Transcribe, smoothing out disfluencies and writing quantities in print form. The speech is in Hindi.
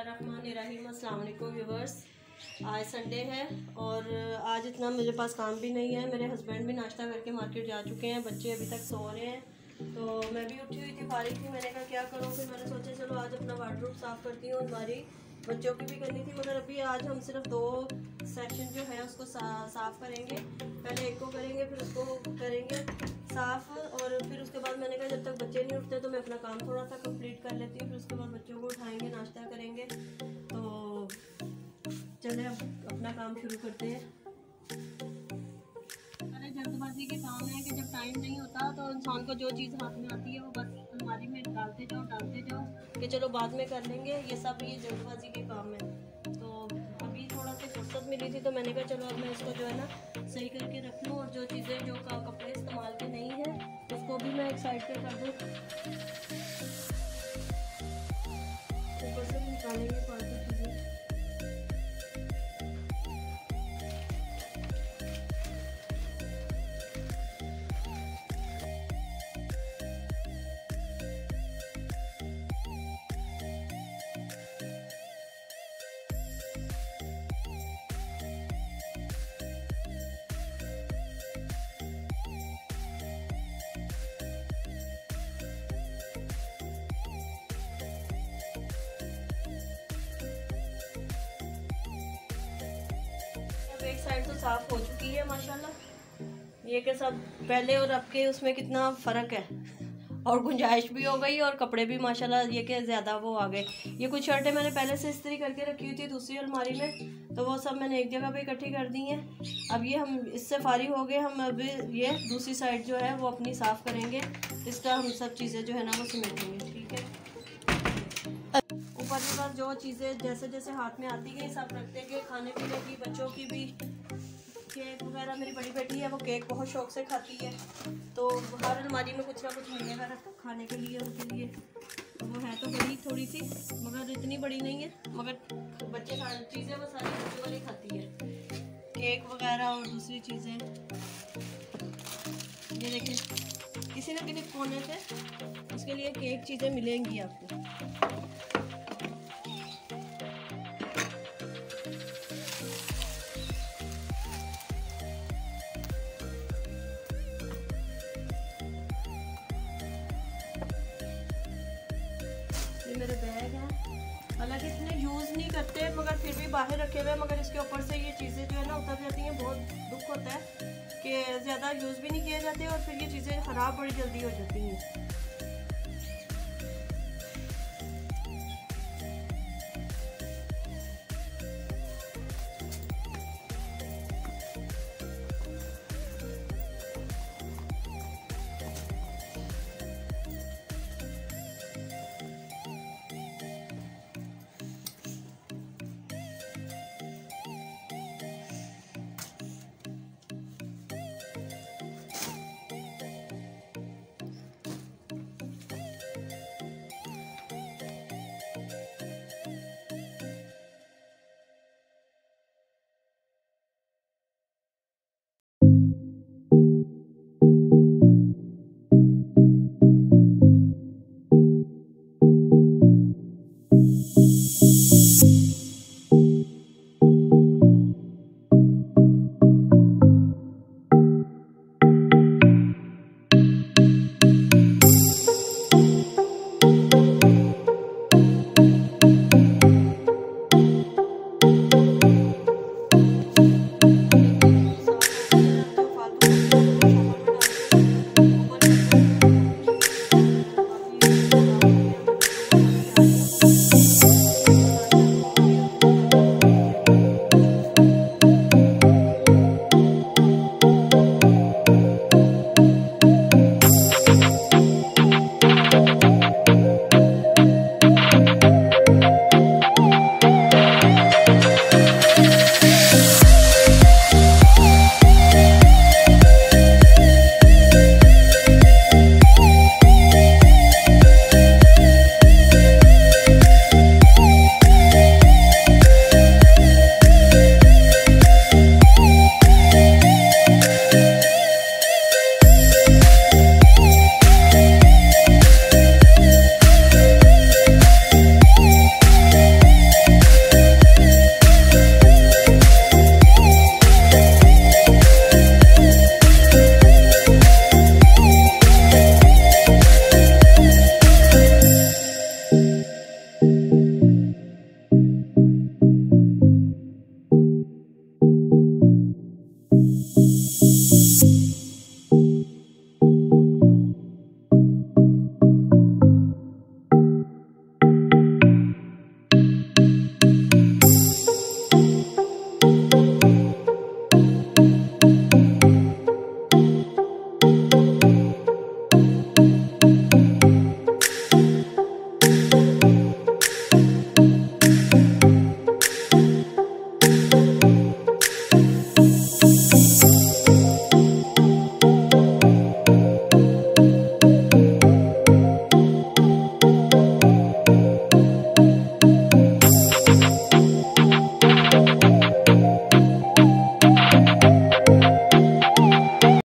बिस्मिल्लाहिर्रहमानिर्रहीम। अस्सलाम वालेकुम व्यूवर्स। आज संडे है और आज इतना मेरे पास काम भी नहीं है। मेरे हस्बैंड भी नाश्ता करके मार्केट जा चुके हैं, बच्चे अभी तक सो रहे हैं। तो मैं भी उठी हुई थी, फारिग थी। मैंने कहा क्या करूँ, फिर मैंने सोचा चलो आज अपना वार्डरोब साफ़ करती हूँ। अलमारी बच्चों की भी करनी थी, मगर अभी आज हम सिर्फ 2 सेक्शन जो है उसको साफ़ करेंगे। पहले एक को करेंगे, फिर उसको करेंगे साफ़। और फिर उसके बाद मैंने कहा जब तक बच्चे नहीं उठते तो मैं अपना काम थोड़ा सा कंप्लीट कर लेती हूँ। फिर उसके बाद बच्चों को उठाएंगे, नाश्ता करेंगे। तो चले अब अपना काम शुरू करते हैं। अरे जल्दबाजी के काम है कि जब टाइम नहीं होता तो इंसान को जो चीज़ हाथ में आती है वो बस अलमारी में डालते जाओ कि चलो बाद में कर लेंगे। ये सब ये जल्दबाजी के काम है। तो अभी थोड़ा सा फुर्सत मिली थी तो मैंने कहा चलो अब मैं इसको जो है ना सही करके रख लूँ, और जो चीज़ें जो कपड़े इस्तेमाल के नहीं है उसको भी मैं एक साइड पे कर दूँ। ऊपर से भी निकालेंगे फालतू चीज़ें। एक साइड तो साफ़ हो चुकी है माशाल्लाह। ये के सब पहले और अब के उसमें कितना फ़र्क है, और गुंजाइश भी हो गई और कपड़े भी माशाल्लाह ये के ज़्यादा वो आ गए। ये कुछ शर्टें मैंने पहले से इस्त्री करके रखी हुई थी दूसरी अलमारी में, तो वो सब मैंने एक जगह पे इकट्ठी कर दी हैं। अब ये हम इससे फारिग हो गए, हम अभी ये दूसरी साइड जो है वो अपनी साफ़ करेंगे। इसका हम सब चीज़ें जो है ना वो समेटेंगे, ठीक है। ऊपर के बाद जो चीज़ें जैसे जैसे हाथ में आती गई सब रखते गए, खाने पीने की, बच्चों की भी। केक वगैरह मेरी बड़ी बेटी है, वो केक बहुत शौक से खाती है, तो हर अलमारी में कुछ ना कुछ मिलेगा खाने के लिए उनके लिए। वो है तो बड़ी थोड़ी सी, मगर इतनी बड़ी नहीं है, मगर बच्चे सारी चीज़ें वो सारी बच्चों वाली खाती है, केक वगैरह और दूसरी चीज़ें। ये देखें किसी न किसी कोने से उसके लिए केक चीज़ें मिलेंगी आपको। मेरे बैग हैं, हालांकि इतने यूज़ नहीं करते मगर फिर भी बाहर रखे हुए, मगर इसके ऊपर से ये चीज़ें जो है ना उतर जाती हैं। बहुत दुख होता है कि ज़्यादा यूज़ भी नहीं किए जाते और फिर ये चीज़ें ख़राब बड़ी जल्दी हो जाती हैं।